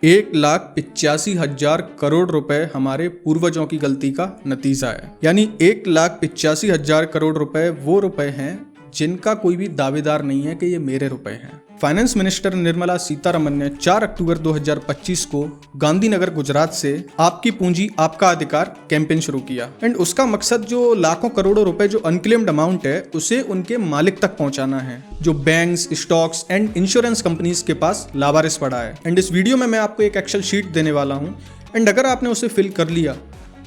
1,85,000 करोड़ रुपए हमारे पूर्वजों की गलती का नतीजा है। यानी 1,85,000 करोड़ रुपए वो रुपए हैं जिनका कोई भी दावेदार नहीं है कि ये मेरे रुपए हैं। फाइनेंस मिनिस्टर निर्मला सीतारमन ने 4 अक्टूबर 2025 को गांधीनगर गुजरात से आपकी पूंजी आपका अधिकार कैंपेन शुरू किया। एंड उसका मकसद जो लाखों करोड़ों रुपए जो अनक्लेम्ड अमाउंट है उसे उनके मालिक तक पहुंचाना है, जो banks, stocks and insurance companies के पास लावारिस पड़ा है। एंड इस वीडियो में मैं आपको एक एक्सेल शीट देने वाला हूं। एंड अगर आपने उसे फिल कर लिया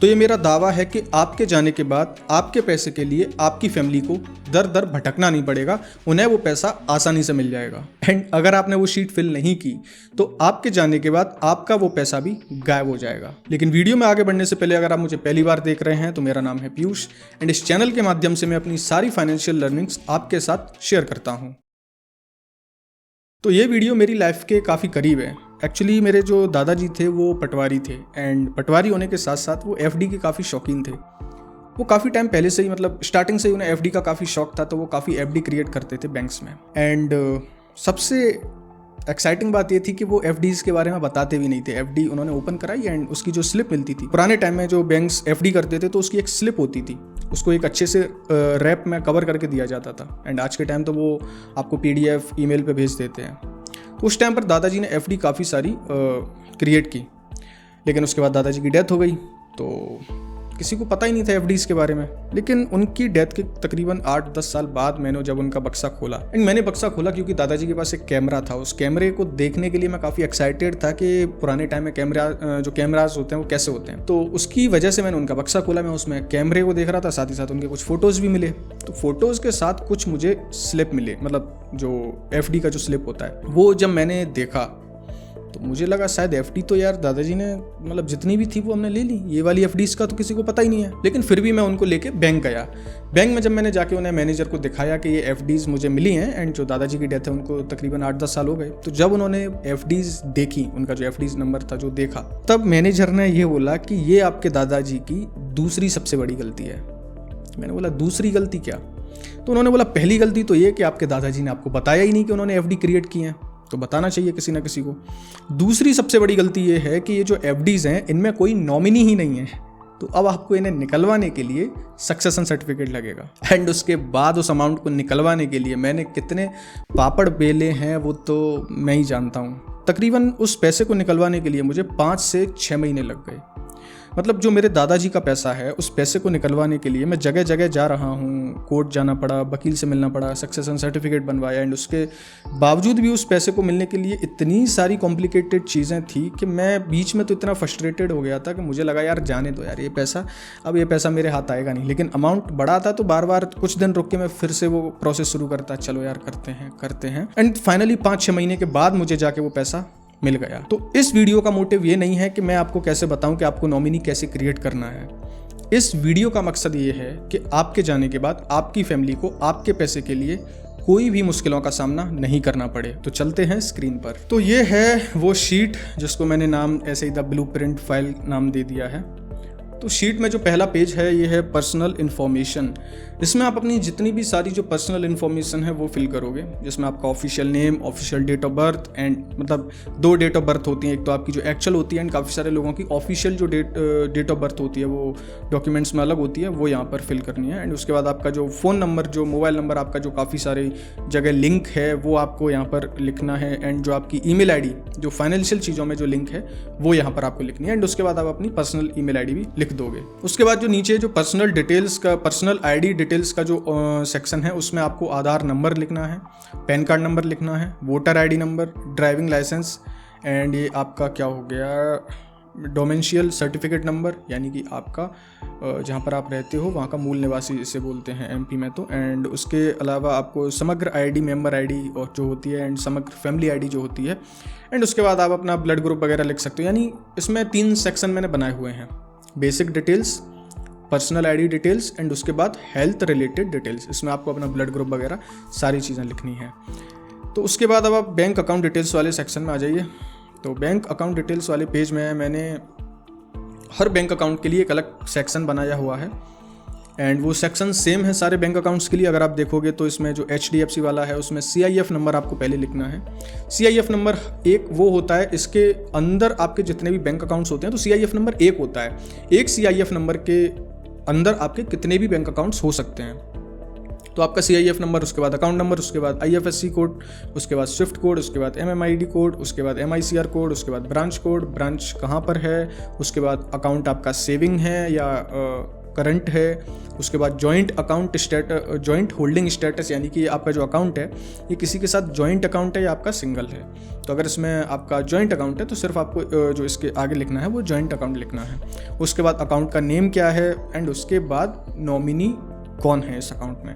तो ये मेरा दावा है कि आपके जाने के बाद आपके पैसे के लिए आपकी फैमिली को दर दर भटकना नहीं पड़ेगा, उन्हें वो पैसा आसानी से मिल जाएगा। एंड अगर आपने वो शीट फिल नहीं की तो आपके जाने के बाद आपका वो पैसा भी गायब हो जाएगा। लेकिन वीडियो में आगे बढ़ने से पहले अगर आप मुझे पहली बार देख रहे हैं तो मेरा नाम है पीयूष एंड इस चैनल के माध्यम से मैं अपनी सारी फाइनेंशियल लर्निंग्स आपके साथ शेयर करता हूँ। तो ये वीडियो मेरी लाइफ के काफ़ी करीब है। एक्चुअली मेरे जो दादाजी थे वो पटवारी थे एंड पटवारी होने के साथ साथ वो एफडी के काफ़ी शौकीन थे। वो काफ़ी टाइम पहले से ही मतलब स्टार्टिंग से ही उन्हें एफडी का काफ़ी शौक था, तो वो काफ़ी एफडी क्रिएट करते थे बैंक्स में। एंड सबसे एक्साइटिंग बात ये थी कि वो एफडीज़ के बारे में बताते भी नहीं थे। एफडी उन्होंने ओपन कराई एंड उसकी जो स्लिप मिलती थी, पुराने टाइम में जो बैंक्स एफडी करते थे तो उसकी एक स्लिप होती थी, उसको एक अच्छे से रैप में कवर करके दिया जाता था। एंड आज के टाइम तो वो आपको पीडीएफ ईमेल पे भेज देते हैं। तो उस टाइम पर दादाजी ने एफडी काफ़ी सारी क्रिएट की, लेकिन उसके बाद दादाजी की डेथ हो गई तो किसी को पता ही नहीं था एफडीज़ के बारे में। लेकिन उनकी डेथ के तकरीबन 8-10 साल बाद मैंने जब उनका बक्सा खोला, एंड मैंने बक्सा खोला क्योंकि दादाजी के पास एक कैमरा था। उस कैमरे को देखने के लिए मैं काफ़ी एक्साइटेड था कि पुराने टाइम में जो कैमराज होते हैं वो कैसे होते हैं। तो उसकी वजह से मैंने उनका बक्सा खोला, मैं उसमें कैमरे को देख रहा था, साथ ही साथ उनके कुछ फ़ोटोज़ भी मिले। तो फोटोज़ के साथ कुछ मुझे स्लिप मिले, मतलब जो एफडी का जो स्लिप होता है वो जब मैंने देखा तो मुझे लगा शायद एफडी तो यार दादाजी ने मतलब जितनी भी थी वो हमने ले ली, ये वाली एफडीज़ का तो किसी को पता ही नहीं है। लेकिन फिर भी मैं उनको लेके बैंक गया। बैंक में जब मैंने जाके उन्हें मैनेजर को दिखाया कि ये एफडीज़ मुझे मिली हैं एंड जो दादाजी की डेथ है उनको तकरीबन 8-10 साल हो गए, तो जब उन्होंने एफडीज़ देखी, उनका जो एफडीज़ नंबर था जो देखा, तब मैनेजर ने ये बोला कि ये आपके दादाजी की दूसरी सबसे बड़ी गलती है। मैंने बोला दूसरी गलती क्या? तो उन्होंने बोला पहली गलती तो ये कि आपके दादाजी ने आपको बताया ही नहीं कि उन्होंने एफडी क्रिएट की है, तो बताना चाहिए किसी ना किसी को। दूसरी सबसे बड़ी गलती ये है कि ये जो एफडीज़ हैं इनमें कोई नॉमिनी ही नहीं है, तो अब आपको इन्हें निकलवाने के लिए सक्सेशन सर्टिफिकेट लगेगा। एंड उसके बाद उस अमाउंट को निकलवाने के लिए मैंने कितने पापड़ बेले हैं वो तो मैं ही जानता हूँ। तकरीबन उस पैसे को निकलवाने के लिए मुझे 5 से 6 महीने लग गए। मतलब जो मेरे दादाजी का पैसा है उस पैसे को निकलवाने के लिए मैं जगह जगह जा रहा हूँ, कोर्ट जाना पड़ा, वकील से मिलना पड़ा, सक्सेशन सर्टिफिकेट बनवाया। एंड उसके बावजूद भी उस पैसे को मिलने के लिए इतनी सारी कॉम्प्लिकेटेड चीज़ें थी कि मैं बीच में तो इतना फ्रस्ट्रेटेड हो गया था कि मुझे लगा यार जाने दो यार, ये पैसा मेरे हाथ आएगा नहीं। लेकिन अमाउंट बड़ा था तो बार बार कुछ दिन रुक के मैं फिर से वो प्रोसेस शुरू करता, चलो यार करते हैं। एंड फाइनली 5-6 महीने के बाद मुझे जाके वो पैसा मिल गया। तो इस वीडियो का मोटिव ये नहीं है कि मैं आपको कैसे बताऊं कि आपको नॉमिनी कैसे क्रिएट करना है। इस वीडियो का मकसद ये है कि आपके जाने के बाद आपकी फैमिली को आपके पैसे के लिए कोई भी मुश्किलों का सामना नहीं करना पड़े। तो चलते हैं स्क्रीन पर। तो ये है वो शीट जिसको मैंने नाम ऐसे ही द ब्लूप्रिंट फाइल नाम दे दिया है। तो शीट में जो पहला पेज है ये है पर्सनल इन्फॉर्मेशन। इसमें आप अपनी जितनी भी सारी जो पर्सनल इन्फॉर्मेशन है वो फिल करोगे, जिसमें आपका official name, official date of birth and मतलब 2 डेट ऑफ बर्थ होती हैं, एक तो आपकी जो एक्चुअल होती है एंड काफ़ी सारे लोगों की ऑफिशियल जो डेट ऑफ बर्थ होती है वो डॉक्यूमेंट्स में अलग होती है, वो यहाँ पर फिल करनी है। एंड उसके बाद आपका जो फ़ोन नंबर, जो मोबाइल नंबर आपका जो काफ़ी सारी जगह लिंक है वो आपको यहाँ पर लिखना है। एंड जो आपकी ईमेल आईडी जो फाइनेंशियल चीज़ों में जो लिंक है वो यहाँ पर आपको लिखनी है। एंड उसके बाद आप अपनी पर्सनल ईमेल आईडी भी लिख दोगे। उसके बाद जो नीचे जो पर्सनल आईडी डिटेल्स का जो सेक्शन है उसमें आपको आधार नंबर लिखना है, पैन कार्ड नंबर लिखना है, voter ID number, driving licence and ये आपका क्या हो गया डोमेंशियल सर्टिफिकेट नंबर, यानी कि आपका जहाँ पर आप रहते हो वहाँ का मूल निवासी इसे बोलते हैं एमपी में तो। एंड उसके अलावा आपको समग्र आईडी, मेंबर आईडी और जो होती है एंड समग्र फैमिली आईडी जो होती है। एंड उसके बाद आप अपना ब्लड ग्रुप वगैरह लिख सकते हो। यानी इसमें 3 सेक्शन मैंने बनाए हुए हैं, basic details, personal ID details and उसके बाद हेल्थ रिलेटेड डिटेल्स। इसमें आपको अपना ब्लड ग्रुप वगैरह सारी चीज़ें लिखनी है। तो उसके बाद अब आप बैंक अकाउंट डिटेल्स वाले सेक्शन में आ जाइए। तो बैंक अकाउंट डिटेल्स वाले पेज में मैंने हर बैंक अकाउंट के लिए एक अलग सेक्शन बनाया हुआ है। एंड वो सेक्शन सेम है सारे बैंक अकाउंट्स के लिए। अगर आप देखोगे तो इसमें जो HDFC वाला है उसमें CIF नंबर आपको पहले लिखना है। CIF नंबर एक वो होता है, इसके अंदर आपके जितने भी बैंक अकाउंट्स होते हैं तो CIF नंबर एक होता है। एक CIF नंबर के अंदर आपके कितने भी बैंक अकाउंट्स हो सकते हैं। तो आपका CIF नंबर, उसके बाद अकाउंट नंबर, उसके बाद IFSC कोड, उसके बाद स्विफ्ट कोड, उसके बाद MMID कोड, उसके बाद MICR कोड, उसके बाद ब्रांच कोड, ब्रांच कहाँ पर है, उसके बाद अकाउंट आपका सेविंग है या करंट है, उसके बाद joint account status, joint holding status, यानी कि आपका जो अकाउंट है ये किसी के साथ जॉइंट अकाउंट है या आपका सिंगल है। तो अगर इसमें आपका जॉइंट अकाउंट है तो सिर्फ आपको जो इसके आगे लिखना है वो जॉइंट अकाउंट लिखना है। उसके बाद अकाउंट का नेम क्या है एंड उसके बाद नॉमिनी कौन है इस अकाउंट में।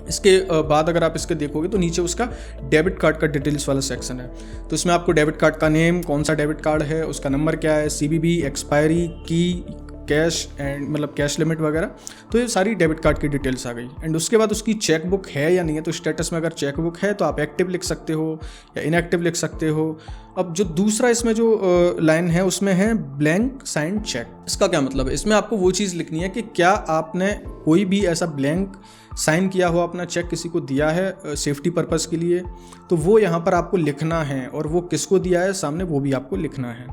इसके बाद अगर आप इसके देखोगे तो नीचे उसका डेबिट कार्ड का डिटेल्स वाला सेक्शन है। तो इसमें आपको डेबिट कार्ड का नेम, कौन सा डेबिट कार्ड है, उसका नंबर क्या है, CVV, एक्सपायरी, की, कैश एंड मतलब कैश लिमिट वगैरह, तो ये सारी डेबिट कार्ड की डिटेल्स आ गई। एंड उसके बाद उसकी चेकबुक है या नहीं है, तो स्टेटस में अगर चेकबुक है तो आप एक्टिव लिख सकते हो या इनएक्टिव लिख सकते हो। अब जो दूसरा इसमें जो लाइन है उसमें है ब्लैंक साइंड चेक। इसका क्या मतलब है, इसमें आपको वो चीज़ लिखनी है कि क्या आपने कोई भी ऐसा ब्लैंक साइन किया हुआ अपना चेक किसी को दिया है सेफ्टी पर्पस के लिए, तो वो यहाँ पर आपको लिखना है, और वो किसको दिया है सामने वो भी आपको लिखना है।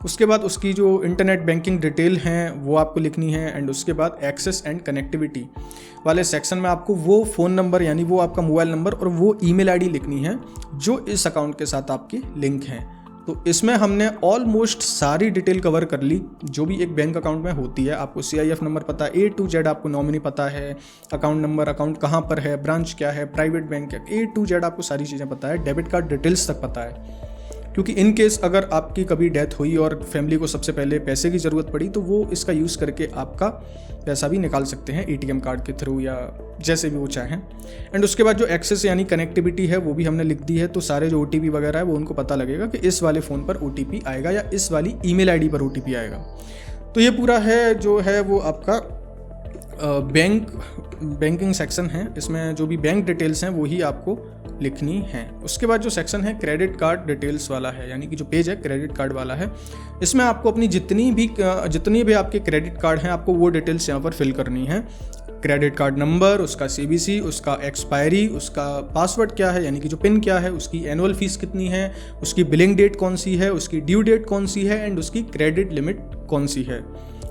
उसके बाद उसकी जो इंटरनेट बैंकिंग डिटेल हैं वो आपको लिखनी है। एंड उसके बाद एक्सेस एंड कनेक्टिविटी वाले सेक्शन में आपको वो फ़ोन नंबर यानी वो आपका मोबाइल नंबर और वो ईमेल आईडी लिखनी है जो इस अकाउंट के साथ आपकी लिंक हैं। तो इसमें हमने ऑलमोस्ट सारी डिटेल कवर कर ली जो भी एक बैंक अकाउंट में होती है। आपको CIF नंबर पता है, A to Z आपको नॉमिनी पता है, अकाउंट नंबर, अकाउंट कहाँ पर है, ब्रांच क्या है, प्राइवेट बैंक है, A to Z आपको सारी चीज़ें पता है, डेबिट कार्ड डिटेल्स तक पता है। क्योंकि इन केस अगर आपकी कभी डेथ हुई और फैमिली को सबसे पहले पैसे की ज़रूरत पड़ी तो वो इसका यूज़ करके आपका पैसा भी निकाल सकते हैं ATM कार्ड के थ्रू या जैसे भी वो चाहें। एंड उसके बाद जो एक्सेस यानी कनेक्टिविटी है वो भी हमने लिख दी है। तो सारे जो OTP वगैरह है वो उनको पता लगेगा कि इस वाले फ़ोन पर OTP आएगा या इस वाली ईमेल आईडी पर OTP आएगा। तो ये पूरा है जो है वो आपका बैंकिंग सेक्शन है। इसमें जो भी बैंक डिटेल्स हैं वही आपको लिखनी है। उसके बाद जो सेक्शन है क्रेडिट कार्ड डिटेल्स वाला है, यानी कि जो पेज है क्रेडिट कार्ड वाला है। इसमें आपको अपनी जितनी भी आपके क्रेडिट कार्ड हैं आपको वो डिटेल्स यहाँ पर फिल करनी है। क्रेडिट कार्ड नंबर, उसका CVC, उसका एक्सपायरी, उसका पासवर्ड क्या है यानी कि जो पिन क्या है, उसकी एनुअल फीस कितनी है, उसकी बिलिंग डेट कौन सी है, उसकी ड्यू डेट कौन सी है एंड उसकी क्रेडिट लिमिट कौन सी है।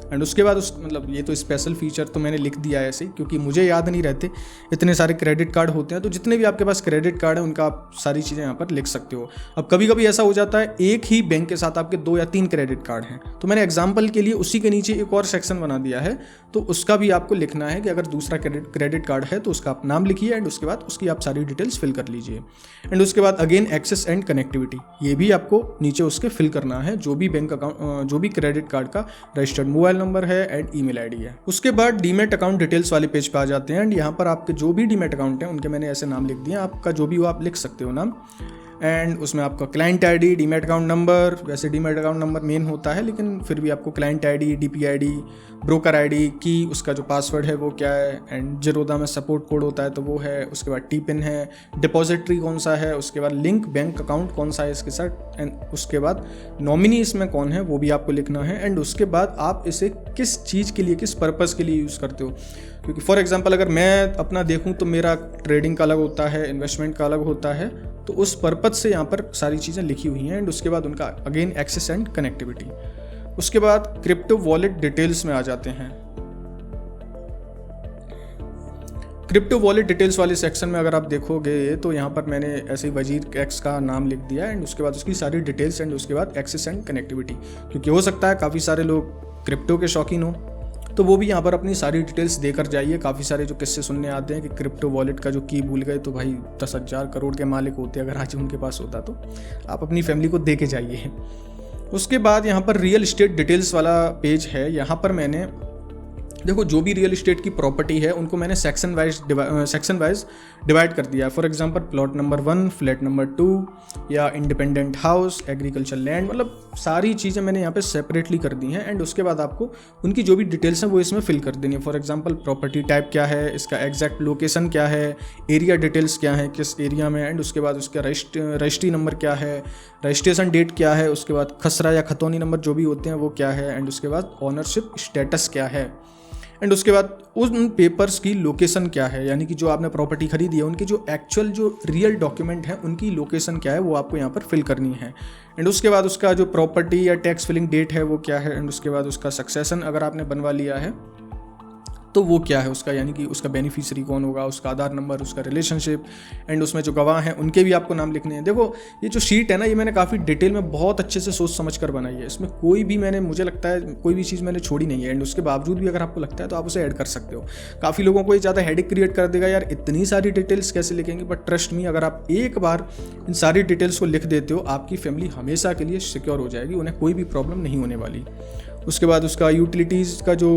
एंड उसके बाद मतलब ये तो स्पेशल फीचर तो मैंने लिख दिया है ऐसे क्योंकि मुझे याद नहीं रहते, इतने सारे क्रेडिट कार्ड होते हैं। तो जितने भी आपके पास क्रेडिट कार्ड है उनका आप सारी चीज़ें यहाँ पर लिख सकते हो। अब कभी कभी ऐसा हो जाता है एक ही बैंक के साथ आपके 2 या 3 क्रेडिट कार्ड हैं, तो मैंने एग्जाम्पल के लिए उसी के नीचे एक और सेक्शन बना दिया है। तो उसका भी आपको लिखना है कि अगर दूसरा क्रेडिट कार्ड है तो उसका आप नाम लिखिए एंड उसके बाद उसकी आप सारी डिटेल्स फिल कर लीजिए। एंड उसके बाद अगेन एक्सेस एंड कनेक्टिविटी, ये भी आपको नीचे उसके फिल करना है जो भी बैंक अकाउंट जो भी क्रेडिट कार्ड का रजिस्टर्ड मोबाइल नंबर है एंड ईमेल आईडी है। उसके बाद डीमेट अकाउंट डिटेल्स वाले पेज पे आ जाते हैं। एंड यहाँ पर आपके जो भी डीमेट अकाउंट हैं उनके मैंने ऐसे नाम लिख दिए, आपका जो भी हो आप लिख सकते हो नाम। एंड उसमें आपका client ID, demat account number, वैसे डीमेट अकाउंट नंबर मेन होता है लेकिन फिर भी आपको client ID, DP ID, broker ID, की, उसका जो पासवर्ड है वो क्या है, एंड जीरोदा में सपोर्ट कोड होता है तो वो है, उसके बाद टी-पिन है, डिपॉजिटरी कौन सा है, उसके बाद लिंक बैंक अकाउंट कौन सा है इसके साथ, एंड उसके बाद नॉमिनी इसमें कौन है वो भी आपको लिखना है। एंड उसके बाद आप इसे किस चीज़ के लिए, किस पर्पज़ के लिए यूज़ करते हो। क्योंकि फॉर एग्जांपल अगर मैं अपना देखूं तो मेरा ट्रेडिंग का अलग होता है, इन्वेस्टमेंट का अलग होता है, तो उस पर्पज़ से यहाँ पर सारी चीज़ें लिखी हुई हैं। एंड उसके बाद उनका अगेन एक्सेस एंड कनेक्टिविटी। उसके बाद क्रिप्टो वॉलेट डिटेल्स में आ जाते हैं। क्रिप्टो वॉलेट डिटेल्स वाले सेक्शन में अगर आप देखोगे तो यहाँ पर मैंने ऐसे ही वजीर एक्स का नाम लिख दिया एंड उसके बाद उसकी सारी डिटेल्स एंड उसके बाद एक्सेस एंड कनेक्टिविटी। क्योंकि हो सकता है काफ़ी सारे लोग क्रिप्टो के शौकीन हो तो वो भी यहाँ पर अपनी सारी डिटेल्स देकर जाइए। काफ़ी सारे जो किस्से सुनने आते हैं कि क्रिप्टो वॉलेट का जो की भूल गए तो भाई 10,000 करोड़ के मालिक होते, अगर आज उनके पास होता तो आप अपनी फैमिली को दे के जाइए। उसके बाद यहाँ पर रियल इस्टेट डिटेल्स वाला पेज है। यहाँ पर मैंने देखो जो भी रियल इस्टेट की प्रॉपर्टी है उनको मैंने सेक्शन वाइज डिवाइड कर दिया है। For example plot number 1, flat number 2 या इंडिपेंडेंट हाउस, एग्रीकल्चर लैंड, मतलब सारी चीज़ें मैंने यहाँ पे सेपरेटली कर दी हैं। एंड उसके बाद आपको उनकी जो भी डिटेल्स हैं वो इसमें फिल कर देनी है। फॉर एग्जांपल प्रॉपर्टी टाइप क्या है, इसका एग्जैक्ट लोकेशन क्या है, एरिया डिटेल्स क्या है, किस एरिया में, एंड उसके बाद उसका रजिस्ट्री नंबर क्या है, रजिस्ट्रेशन डेट क्या है, उसके बाद खसरा या खतौनी नंबर जो भी होते हैं वो क्या है, एंड उसके बाद ऑनरशिप स्टेटस क्या है। एंड उसके बाद उन पेपर्स की लोकेशन क्या है, यानी कि जो आपने प्रॉपर्टी खरीदी है उनकी जो एक्चुअल जो रियल डॉक्यूमेंट है उनकी लोकेशन क्या है वो आपको यहाँ पर फिल करनी है। एंड उसके बाद उसका जो प्रॉपर्टी या टैक्स फिलिंग डेट है वो क्या है, एंड उसके बाद उसका सक्सेशन अगर आपने बनवा लिया है तो वो क्या है उसका, यानी कि उसका बेनिफिशियरी कौन होगा, उसका आधार नंबर, उसका रिलेशनशिप, एंड उसमें जो गवाह हैं उनके भी आपको नाम लिखने हैं। देखो ये जो शीट है ना, ये मैंने काफ़ी डिटेल में बहुत अच्छे से सोच समझ कर बनाई है। इसमें कोई भी मुझे लगता है कोई भी चीज़ मैंने छोड़ी नहीं है। एंड उसके बावजूद भी अगर आपको लगता है तो आप उसे ऐड कर सकते हो। काफ़ी लोगों को ये ज़्यादा हेडेक क्रिएट कर देगा, यार इतनी सारी डिटेल्स कैसे लिखेंगे, बट ट्रस्ट मी, अगर आप एक बार इन सारी डिटेल्स को लिख देते हो आपकी फैमिली हमेशा के लिए सिक्योर हो जाएगी, उन्हें कोई भी प्रॉब्लम नहीं होने वाली। उसके बाद उसका यूटिलिटीज़ का जो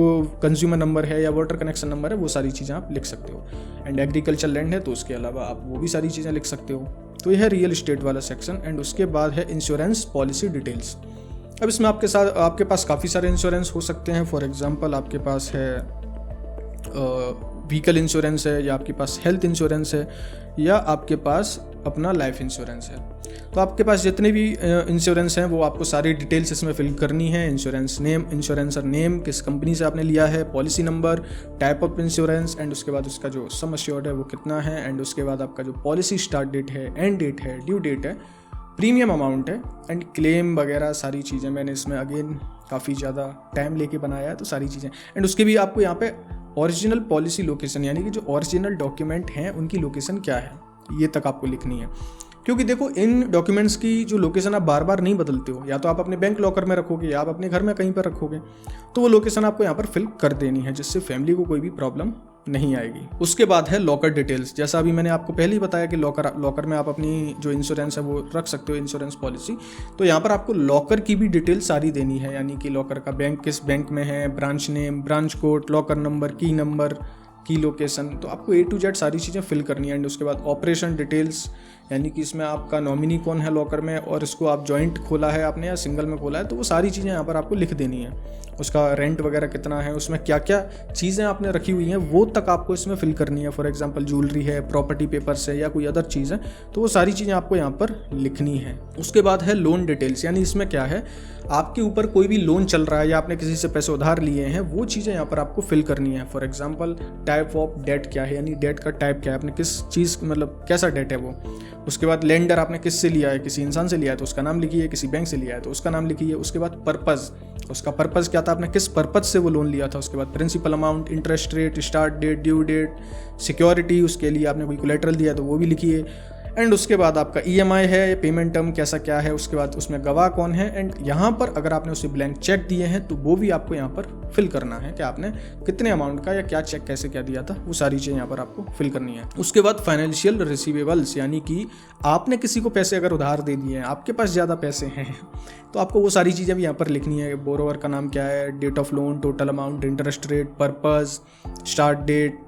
कंज्यूमर नंबर है या वाटर कनेक्शन नंबर है वो सारी चीज़ें आप लिख सकते हो। एंड एग्रीकल्चर लैंड है तो उसके अलावा आप वो भी सारी चीज़ें लिख सकते हो। तो यह है रियल एस्टेट वाला सेक्शन। एंड उसके बाद है इंश्योरेंस पॉलिसी डिटेल्स। अब इसमें आपके पास काफ़ी सारे इंश्योरेंस हो सकते हैं। फॉर एग्जांपल आपके पास है व्हीकल इंश्योरेंस है, या आपके पास हेल्थ इंश्योरेंस है, या आपके पास अपना लाइफ इंश्योरेंस है। तो आपके पास जितने भी इंश्योरेंस हैं वो आपको सारी डिटेल्स इसमें फिल करनी है। इंश्योरेंस नेम, इंश्योरेंसर नेम, किस कंपनी से आपने लिया है, policy number, type of insurance, and उसके बाद उसका जो सम एश्योर्ड है वो कितना है, एंड उसके बाद आपका जो पॉलिसी स्टार्ट डेट है, एंड डेट है, ड्यू डेट है, प्रीमियम अमाउंट है, एंड क्लेम वगैरह सारी चीज़ें। मैंने इसमें अगेन काफ़ी ज़्यादा टाइम लेके बनाया है तो सारी चीज़ें। एंड उसके भी आपको यहाँ पे ओरिजिनल पॉलिसी लोकेशन, यानी कि जो ओरिजिनल डॉक्यूमेंट हैं उनकी लोकेशन क्या है, ये तक आपको लिखनी है। क्योंकि देखो इन डॉक्यूमेंट्स की जो लोकेशन आप बार बार नहीं बदलते हो, या तो आप अपने बैंक लॉकर में रखोगे या आप अपने घर में कहीं पर रखोगे, तो वो लोकेशन आपको यहाँ पर फिल कर देनी है, जिससे फैमिली को कोई भी प्रॉब्लम नहीं आएगी। उसके बाद है लॉकर डिटेल्स। जैसा अभी मैंने आपको पहले ही बताया कि लॉकर में आप अपनी जो इंश्योरेंस है वो रख सकते हो, इंश्योरेंस पॉलिसी। तो यहाँ पर आपको लॉकर की भी डिटेल सारी देनी है, यानी कि लॉकर का बैंक किस बैंक में है, branch name, branch code, locker number, की लोकेशन। तो आपको A to Z सारी चीज़ें फिल करनी है। एंड उसके बाद ऑपरेशन डिटेल्स, यानी कि इसमें आपका नॉमिनी कौन है लॉकर में, और इसको आप जॉइंट खोला है आपने या सिंगल में खोला है, तो वो सारी चीज़ें यहाँ पर आपको लिख देनी है। उसका रेंट वगैरह कितना है, उसमें क्या क्या चीज़ें आपने रखी हुई हैं वो तक आपको इसमें फिल करनी है। फॉर एग्जांपल ज्वेलरी है, प्रॉपर्टी पेपर्स है, या कोई अदर चीज़ है, तो वो सारी चीज़ें आपको यहाँ पर लिखनी है। उसके बाद है लोन डिटेल्स, यानी इसमें क्या है, आपके ऊपर कोई भी लोन चल रहा है या आपने किसी से पैसे उधार लिए हैं, वो चीज़ें यहाँ पर आपको फिल करनी है। For example type of date क्या है, यानी डेट का टाइप क्या है, आपने किस चीज़ मतलब कैसा डेट है वो। उसके बाद लेंडर आपने किससे लिया है, किसी इंसान से लिया है तो उसका नाम लिखिए, किसी बैंक से लिया है तो उसका नाम लिखिए। उसके बाद पर्पज़, उसका पर्पज़ क्या था, आपने किस पर्पज़ से वो लोन लिया था। उसके बाद principal amount, interest rate, start date, due date, security, उसके लिए आपने कोई कोलेटरल दिया तो वो भी लिखिए। एंड उसके बाद आपका EMI है, पेमेंट टर्म कैसा क्या है, उसके बाद उसमें गवाह कौन है। एंड यहाँ पर अगर आपने उसे ब्लैंक चेक दिए हैं तो वो भी आपको यहाँ पर फिल करना है कि आपने कितने अमाउंट का या क्या चेक कैसे क्या दिया था, वो सारी चीज़ें यहाँ पर आपको फिल करनी है। उसके बाद फाइनेंशियल रिसीवेबल्स, यानी कि आपने किसी को पैसे अगर उधार दे दिए हैं, आपके पास ज़्यादा पैसे हैं, तो आपको वो सारी चीज़ें भी यहाँ पर लिखनी है। बोरोवर का नाम क्या है, date of loan, total amount, interest rate, purpose, start date,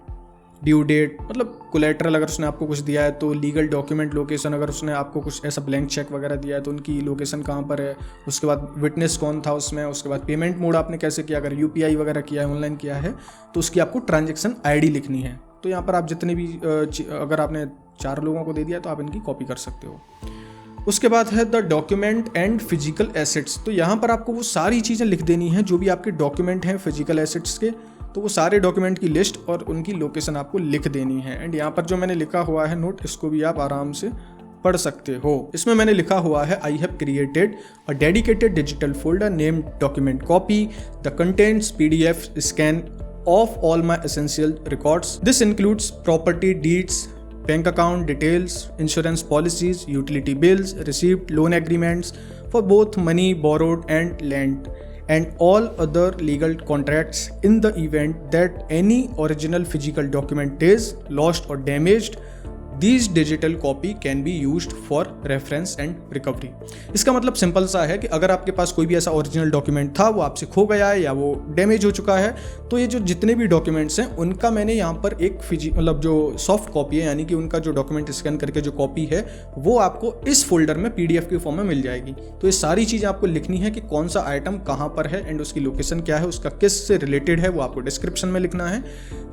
due date, मतलब कोलेटरल अगर उसने आपको कुछ दिया है तो लीगल डॉक्यूमेंट, लोकेशन अगर उसने आपको कुछ ऐसा ब्लैंक चेक वगैरह दिया है तो उनकी लोकेशन कहाँ पर है। उसके बाद विटनेस कौन था उसमें। उसके बाद पेमेंट मोड आपने कैसे किया, अगर UPI वगैरह किया है, ऑनलाइन किया है तो उसकी आपको ट्रांजेक्शन ID लिखनी है। तो यहाँ पर आप जितने भी अगर आपने 4 लोगों को दे दिया तो आप इनकी कॉपी कर सकते हो। उसके बाद है the document and physical assets. तो यहाँ पर आपको वो सारी चीज़ें लिख देनी है जो भी आपके डॉक्यूमेंट हैं फिजिकल एसेट्स के, तो वो सारे डॉक्यूमेंट की लिस्ट और उनकी लोकेशन आपको लिख देनी है। एंड यहाँ पर जो मैंने लिखा हुआ है नोट, इसको भी आप आराम से पढ़ सकते हो। इसमें मैंने लिखा हुआ है, I have created a dedicated digital folder named document copy, the contents PDF scan of all my essential records. This includes property deeds, bank account details, insurance policies, utility bills, received loan agreements for both money borrowed and land, and all other legal contracts in the event that any original physical document is lost or damaged. These digital copy can be used for reference and recovery. इसका मतलब simple सा है कि अगर आपके पास कोई भी ऐसा ओरिजिनल डॉक्यूमेंट था, वो आपसे खो गया है या वो डैमेज हो चुका है, तो ये जो जितने भी डॉक्यूमेंट्स हैं उनका मैंने यहाँ पर एक मतलब जो सॉफ्ट कॉपी है, यानी कि उनका जो डॉक्यूमेंट स्कैन करके जो कॉपी है वो आपको इस फोल्डर में PDF के फॉर्म में मिल जाएगी। तो ये सारी चीज़ें आपको लिखनी है कि कौन सा आइटम कहाँ पर है एंड उसकी लोकेशन क्या है, उसका किस से रिलेटेड है, वो आपको डिस्क्रिप्शन में लिखना है।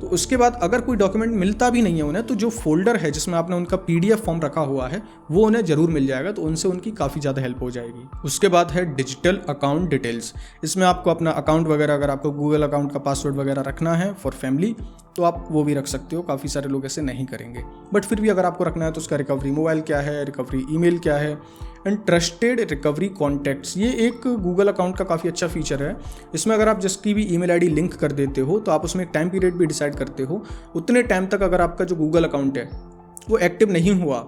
तो उसके बाद अगर कोई डॉक्यूमेंट मिलता भी नहीं है उन्हें, तो जो फोल्डर है जिसमें जिसमें आपने उनका PDF फॉर्म रखा हुआ है वो उन्हें जरूर मिल जाएगा, तो उनसे उनकी काफ़ी ज़्यादा हेल्प हो जाएगी। उसके बाद है डिजिटल अकाउंट डिटेल्स। इसमें आपको अपना अकाउंट वगैरह, अगर आपको गूगल अकाउंट का पासवर्ड वगैरह रखना है फॉर फैमिली तो आप वो भी रख सकते हो। काफ़ी सारे लोग ऐसे नहीं करेंगे, बट फिर भी अगर आपको रखना है तो उसका रिकवरी मोबाइल क्या है, रिकवरी ईमेल क्या है, एंड ट्रस्टेड रिकवरी कॉन्टैक्ट्स। ये एक गूगल अकाउंट का काफ़ी अच्छा फीचर है। इसमें अगर आप जिसकी भी ईमेल आईडी लिंक कर देते हो तो आप उसमें एक टाइम पीरियड भी डिसाइड करते हो। उतने टाइम तक अगर आपका जो गूगल अकाउंट है वो एक्टिव नहीं हुआ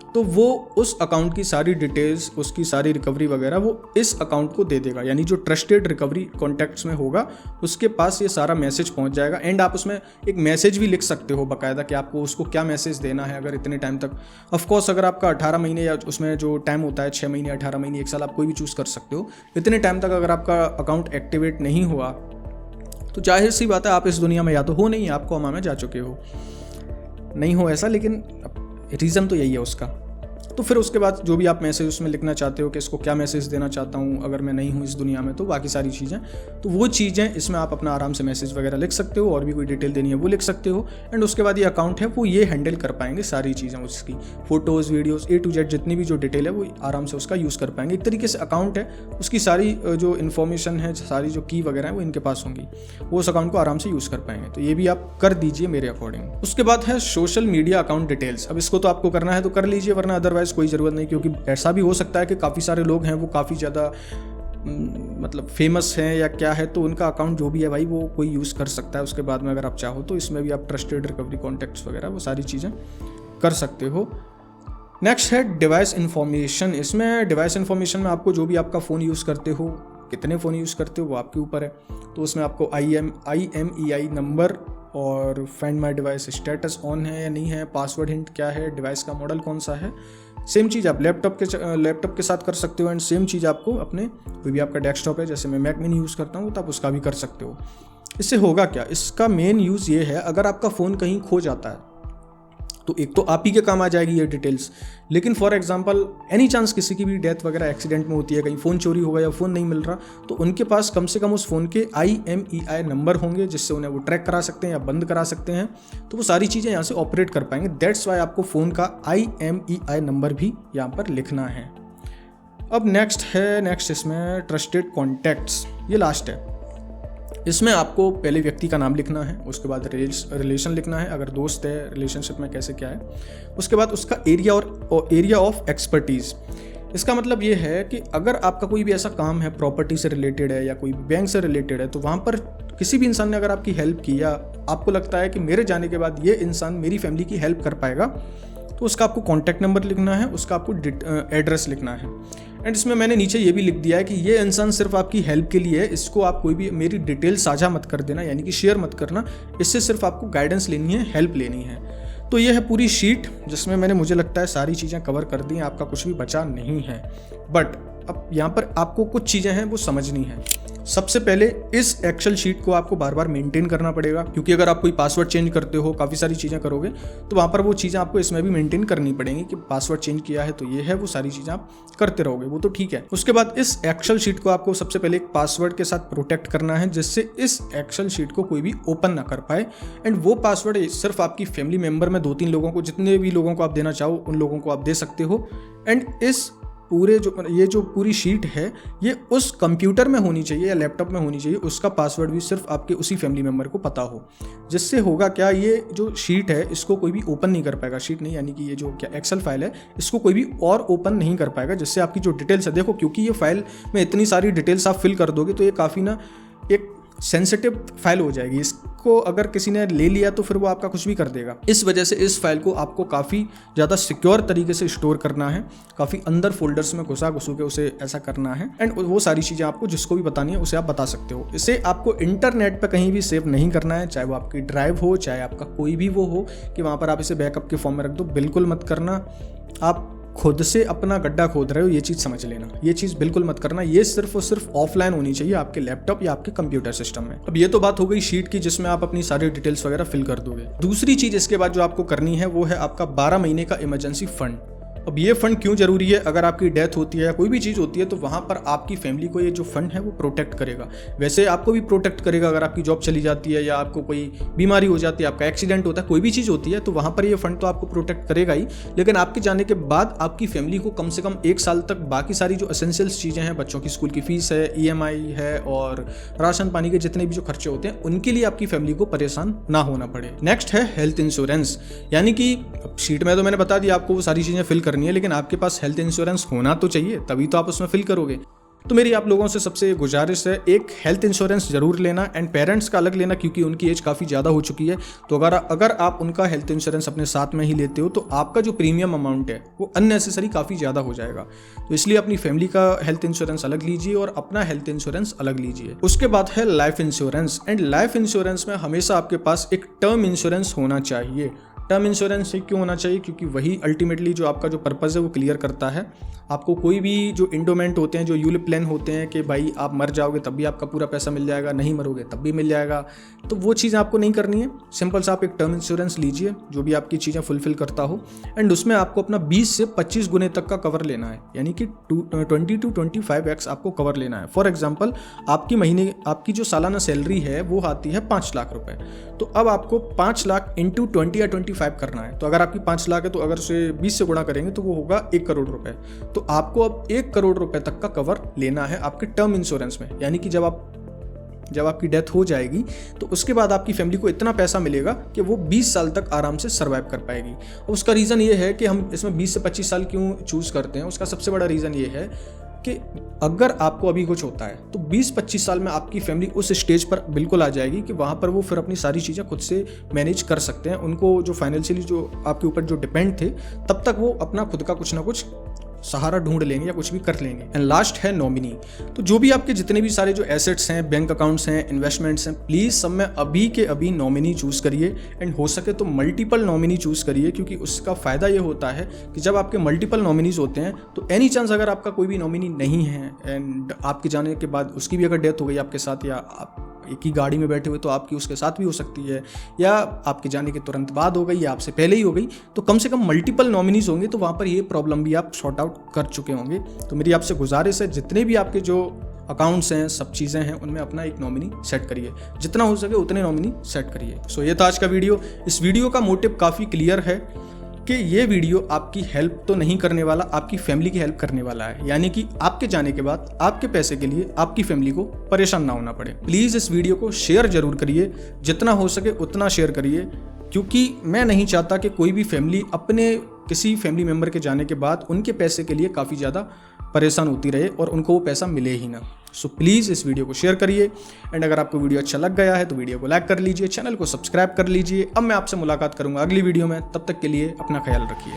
तो वो उस अकाउंट की सारी डिटेल्स, उसकी सारी रिकवरी वगैरह वो इस अकाउंट को दे देगा। यानी जो ट्रस्टेड रिकवरी कॉन्टैक्ट्स में होगा उसके पास ये सारा मैसेज पहुंच जाएगा। एंड आप उसमें एक मैसेज भी लिख सकते हो बाकायदा कि आपको उसको क्या मैसेज देना है अगर इतने टाइम तक। ऑफकोर्स अगर आपका 18 महीने या उसमें जो टाइम होता है 6 महीने, 18 महीने, 1 साल, आप कोई भी चूज़ कर सकते हो। इतने टाइम तक अगर आपका अकाउंट एक्टिवेट नहीं हुआ तो जाहिर सी बात है आप इस दुनिया में या तो हो नहीं, आप कोमा में जा चुके हो, नहीं हो ऐसा, लेकिन रीज़न तो यही है उसका। तो फिर उसके बाद जो भी आप मैसेज उसमें लिखना चाहते हो कि इसको क्या मैसेज देना चाहता हूँ अगर मैं नहीं हूँ इस दुनिया में, तो बाकी सारी चीज़ें, तो वो चीज़ें इसमें आप अपना आराम से मैसेज वगैरह लिख सकते हो, और भी कोई डिटेल देनी है वो लिख सकते हो। एंड उसके बाद ये अकाउंट है वो ये हैंडल कर पाएंगे सारी चीज़ें, उसकी photos, videos, A to Z जितनी भी जो डिटेल है वो आराम से उसका यूज़ कर पाएंगे। एक तरीके से अकाउंट है, उसकी सारी जो इन्फॉर्मेशन है, सारी जो की वगैरह है वो इनके पास होंगी, वो उस अकाउंट को आराम से यूज़ कर पाएंगे। तो ये भी आप कर दीजिए मेरे अकॉर्डिंग। उसके बाद है सोशल मीडिया अकाउंट डिटेल्स। अब इसको तो आपको करना है तो कर लीजिए, वरना अदरवाइज कोई ज़रूरत नहीं, क्योंकि ऐसा भी हो सकता है कि काफ़ी सारे लोग हैं वो काफ़ी ज़्यादा मतलब फेमस हैं या क्या है, तो उनका अकाउंट जो भी है भाई वो कोई यूज़ कर सकता है उसके बाद में अगर आप चाहो तो। इसमें भी आप ट्रस्टेड रिकवरी कॉन्टैक्ट्स वगैरह वो सारी चीज़ें कर सकते हो। नेक्स्ट है डिवाइस इन्फॉर्मेशन। इसमें डिवाइस इन्फॉर्मेशन में आपको जो भी आपका फ़ोन यूज़ करते हो, कितने फ़ोन यूज़ करते हो वो आपके ऊपर है। तो उसमें आपको IMEI नंबर और find my device status on है या नहीं है, पासवर्ड हिंट क्या है, डिवाइस का मॉडल कौन सा है, सेम चीज़ आप लैपटॉप के साथ कर सकते हो। एंड सेम चीज़ आपको अपने कोई भी आपका डेस्कटॉप है, जैसे मैं मैक मिनी यूज़ करता हूँ तो आप उसका भी कर सकते हो। इससे होगा क्या, इसका मेन यूज़ ये है, अगर आपका फ़ोन कहीं खो जाता है तो एक तो आप ही के काम आ जाएगी ये डिटेल्स, लेकिन फॉर एग्जांपल एनी चांस किसी की भी डेथ वगैरह एक्सीडेंट में होती है, कहीं फ़ोन चोरी हो गया या फ़ोन नहीं मिल रहा, तो उनके पास कम से कम उस फ़ोन के IMEI नंबर होंगे जिससे उन्हें वो ट्रैक करा सकते हैं या बंद करा सकते हैं, तो वो सारी चीज़ें यहाँ से ऑपरेट कर पाएंगे। दैट्स वाई आपको फ़ोन का IMEI नंबर भी यहाँ पर लिखना है। अब नेक्स्ट इसमें ट्रस्टेड कॉन्टैक्ट्स, ये लास्ट है। इसमें आपको पहले व्यक्ति का नाम लिखना है, उसके बाद रिलेशन लिखना है, अगर दोस्त है रिलेशनशिप में कैसे क्या है, उसके बाद उसका एरिया ऑफ एक्सपर्टीज़। इसका मतलब ये है कि अगर आपका कोई भी ऐसा काम है प्रॉपर्टी से रिलेटेड है या कोई बैंक से रिलेटेड है, तो वहाँ पर किसी भी इंसान ने अगर आपकी हेल्प की या आपको लगता है कि मेरे जाने के बाद ये इंसान मेरी फैमिली की हेल्प कर पाएगा, तो उसका आपको कॉन्टैक्ट नंबर लिखना है, उसका आपको एड्रेस लिखना है। एंड इसमें मैंने नीचे ये भी लिख दिया है कि ये इंसान सिर्फ आपकी हेल्प के लिए है, इसको आप कोई भी मेरी डिटेल साझा मत कर देना, यानी कि शेयर मत करना, इससे सिर्फ आपको गाइडेंस लेनी है, हेल्प लेनी है। तो ये है पूरी शीट जिसमें मैंने मुझे लगता है सारी चीज़ें कवर कर दी हैं, आपका कुछ भी बचा नहीं है। बट अब यहाँ पर आपको कुछ चीज़ें हैं वो समझनी है। सबसे पहले इस एक्सेल शीट को आपको बार बार मेंटेन करना पड़ेगा, क्योंकि अगर आप कोई पासवर्ड चेंज करते हो, काफ़ी सारी चीज़ें करोगे, तो वहाँ पर वो चीज़ें आपको इसमें भी मेंटेन करनी पड़ेंगी कि पासवर्ड चेंज किया है तो ये है, वो सारी चीज़ें आप करते रहोगे, वो तो ठीक है। उसके बाद इस एक्सेल शीट को आपको सबसे पहले एक पासवर्ड के साथ प्रोटेक्ट करना है, जिससे इस एक्सेल शीट को कोई भी ओपन ना कर पाए। एंड वो पासवर्ड सिर्फ आपकी फैमिली मेम्बर में 2-3 लोगों को, जितने भी लोगों को आप देना चाहो उन लोगों को आप दे सकते हो। एंड इस पूरे जो पूरी शीट है ये उस कंप्यूटर में होनी चाहिए या लैपटॉप में होनी चाहिए, उसका पासवर्ड भी सिर्फ आपके उसी फैमिली मेम्बर को पता हो। जिससे होगा क्या, ये जो शीट है इसको कोई भी ओपन नहीं कर पाएगा, शीट नहीं यानी कि ये जो क्या एक्सेल फाइल है इसको कोई भी और ओपन नहीं कर पाएगा, जिससे आपकी जो डिटेल्स है, देखो क्योंकि ये फाइल में इतनी सारी डिटेल्स आप फिल कर दोगे तो ये काफ़ी ना एक सेंसिटिव फाइल हो जाएगी। इसको अगर किसी ने ले लिया तो फिर वो आपका कुछ भी कर देगा। इस वजह से इस फाइल को आपको काफ़ी ज़्यादा सिक्योर तरीके से स्टोर करना है, काफ़ी अंदर फोल्डर्स में घुसा के उसे ऐसा करना है। एंड वो सारी चीज़ें आपको जिसको भी बतानी है उसे आप बता सकते हो। इसे आपको इंटरनेट पर कहीं भी सेव नहीं करना है, चाहे वो आपकी ड्राइव हो, चाहे आपका कोई भी वो हो कि वहाँ पर आप इसे बैकअप के फॉर्म में रख दो, बिल्कुल मत करना। आप खुद से अपना गड्ढा खोद रहे हो, ये चीज़ समझ लेना, ये चीज़ बिल्कुल मत करना। ये सिर्फ और सिर्फ ऑफलाइन होनी चाहिए आपके लैपटॉप या आपके कंप्यूटर सिस्टम में। अब ये तो बात हो गई शीट की जिसमें आप अपनी सारी डिटेल्स वगैरह फिल कर दोगे। दूसरी चीज़ इसके बाद जो आपको करनी है वो है आपका 12 महीने का इमरजेंसी फंड। अब ये फंड क्यों जरूरी है? अगर आपकी डेथ होती है या कोई भी चीज़ होती है तो वहाँ पर आपकी फैमिली को ये जो फंड है वो प्रोटेक्ट करेगा। वैसे आपको भी प्रोटेक्ट करेगा अगर आपकी जॉब चली जाती है या आपको कोई बीमारी हो जाती है, आपका एक्सीडेंट होता है, कोई भी चीज़ होती है तो वहाँ पर ये फंड तो आपको प्रोटेक्ट करेगा ही, लेकिन आपके जाने के बाद आपकी फैमिली को कम से कम 1 साल तक बाकी सारी जो एसेंशियल्स चीज़ें हैं, बच्चों की स्कूल की फीस है, EMI है और राशन पानी के जितने भी जो खर्चे होते हैं उनके लिए आपकी फैमिली को परेशान ना होना पड़े। नेक्स्ट है हेल्थ इंश्योरेंस, यानी कि शीट में तो मैंने बता दिया आपको वो सारी चीज़ें फिल करनी है, लेकिन आपके पास हेल्थ इंश्योरेंस होना तो चाहिए, तभी तो आप उसमें फिल करोगे। तो मेरी आप लोगों से सबसे गुजारिश है, एक हेल्थ इंश्योरेंस जरूर लेना एंड पेरेंट्स का अलग लेना, क्योंकि उनकी एज काफ़ी ज़्यादा हो चुकी है। तो अगर आप उनका हेल्थ इंश्योरेंस अपने साथ में ही लेते हो तो आपका जो प्रीमियम अमाउंट है वो अननेसेसरी काफ़ी ज़्यादा हो जाएगा। तो इसलिए अपनी फैमिली का हेल्थ इंश्योरेंस अलग लीजिए और अपना हेल्थ इंश्योरेंस अलग लीजिए। उसके बाद है life insurance, and life insurance में हमेशा आपके पास एक टर्म इंश्योरेंस होना चाहिए। टर्म इंश्योरेंस क्यों होना चाहिए? क्योंकि वही अल्टीमेटली जो आपका जो पर्पज़ है वो क्लियर करता है। आपको कोई भी जो इंडोमेंट होते हैं, जो यूलिप प्लान होते हैं कि भाई आप मर जाओगे तब भी आपका पूरा पैसा मिल जाएगा, नहीं मरोगे तब भी मिल जाएगा, तो वो चीज़ आपको नहीं करनी है। सिंपल सा आप एक टर्म इंश्योरेंस लीजिए जो भी आपकी चीज़ें फुलफिल करता हो, एंड उसमें आपको अपना 20 से 25 गुने तक का कवर लेना है, यानी कि 20 to 25x आपको कवर लेना है। फॉर एग्जाम्पल आपकी जो सालाना सैलरी है वो आती है 5 लाख रुपए, तो अब आपको 5 लाख इंटू 20 या 25 करना है। तो अगर आपकी 5 लाख है तो अगर उसे 20 से गुणा करेंगे तो वो होगा 1 करोड़ रुपए। तो आपको अब 1 करोड़ रुपए तक का कवर लेना है आपके टर्म इंश्योरेंस में, यानी कि जब आपकी डेथ हो जाएगी तो उसके बाद आपकी फैमिली को इतना पैसा मिलेगा कि वो 20 साल तक आराम से सर्वाइव कर पाएगी। और उसका रीज़न ये है कि हम इसमें 20 से 25 साल क्यों चूज़ करते हैं, उसका सबसे बड़ा रीज़न ये है कि अगर आपको अभी कुछ होता है तो 20-25 साल में आपकी फैमिली उस स्टेज पर बिल्कुल आ जाएगी कि वहाँ पर वो फिर अपनी सारी चीज़ें खुद से मैनेज कर सकते हैं। उनको जो फाइनेंशियली जो आपके ऊपर जो डिपेंड थे, तब तक वो अपना खुद का कुछ ना कुछ सहारा ढूंढ लेंगे या कुछ भी कर लेंगे। एंड लास्ट है नॉमिनी। तो जो भी आपके जितने भी सारे जो एसेट्स हैं, बैंक अकाउंट्स हैं, इन्वेस्टमेंट्स हैं, प्लीज़ सब में अभी के अभी नॉमिनी चूज़ करिए, एंड हो सके तो मल्टीपल नॉमिनी चूज़ करिए, क्योंकि उसका फ़ायदा ये होता है कि जब आपके मल्टीपल नॉमिनीज होते हैं तो एनी चांस अगर आपका कोई भी नॉमिनी नहीं है एंड आपके जाने के बाद उसकी भी अगर डेथ हो गई आपके साथ, या आप एक ही गाड़ी में बैठे हुए तो आपकी उसके साथ भी हो सकती है, या आपके जाने के तुरंत बाद हो गई या आपसे पहले ही हो गई, तो कम से कम मल्टीपल नॉमिनीज होंगे तो वहाँ पर ये प्रॉब्लम भी आप सॉर्ट आउट कर चुके होंगे। तो मेरी आपसे गुजारिश है, जितने भी आपके जो अकाउंट्स हैं, सब चीज़ें हैं, उनमें अपना एक नॉमिनी सेट करिए, जितना हो सके उतने नॉमिनी सेट करिए। सो ये था आज का वीडियो। इस वीडियो का मोटिव काफ़ी क्लियर है कि ये वीडियो आपकी हेल्प तो नहीं करने वाला, आपकी फैमिली की हेल्प करने वाला है, यानी कि आपके जाने के बाद आपके पैसे के लिए आपकी फैमिली को परेशान ना होना पड़े। प्लीज़ इस वीडियो को शेयर जरूर करिए, जितना हो सके उतना शेयर करिए, क्योंकि मैं नहीं चाहता कि कोई भी फैमिली अपने किसी फैमिली मेम्बर के जाने के बाद उनके पैसे के लिए काफ़ी ज़्यादा परेशान होती रहे और उनको वो पैसा मिले ही ना। सो प्लीज़ इस वीडियो को शेयर करिए, एंड अगर आपको वीडियो अच्छा लग गया है तो वीडियो को लाइक कर लीजिए, चैनल को सब्सक्राइब कर लीजिए। अब मैं आपसे मुलाकात करूंगा अगली वीडियो में, तब तक के लिए अपना ख्याल रखिए।